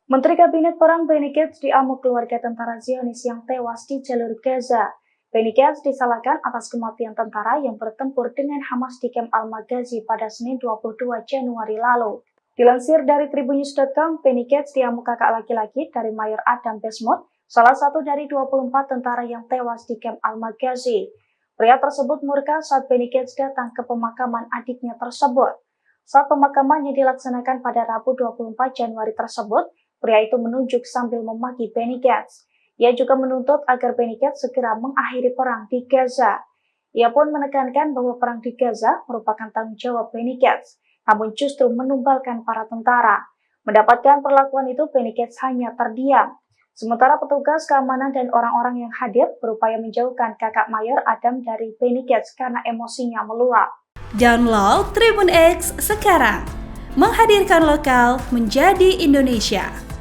Menteri Kabinet Perang Benny Gantz diamuk keluarga tentara Zionis yang tewas di jalur Gaza. Benny Gantz disalahkan atas kematian tentara yang bertempur dengan Hamas di Camp Al-Maghazi pada Senin 22 Januari lalu. Dilansir dari Tribunnews.com, Benny Gantz diamuk kakak laki-laki dari Mayor Adam Besmut, salah satu dari 24 tentara yang tewas di Camp Al-Maghazi. Pria tersebut murka saat Benny Gantz datang ke pemakaman adiknya tersebut. Saat pemakaman yang dilaksanakan pada Rabu 24 Januari tersebut, pria itu menunjuk sambil memaki Benny Gantz. Ia juga menuntut agar Benny Gantz segera mengakhiri perang di Gaza. Ia pun menekankan bahwa perang di Gaza merupakan tanggung jawab Benny Gantz, namun justru menumbalkan para tentara. Mendapatkan perlakuan itu, Benny Gantz hanya terdiam. Sementara petugas keamanan dan orang-orang yang hadir berupaya menjauhkan kakak Mayor Adam dari Benny Gantz karena emosinya meluap. Download Tribun X sekarang, menghadirkan lokal menjadi Indonesia.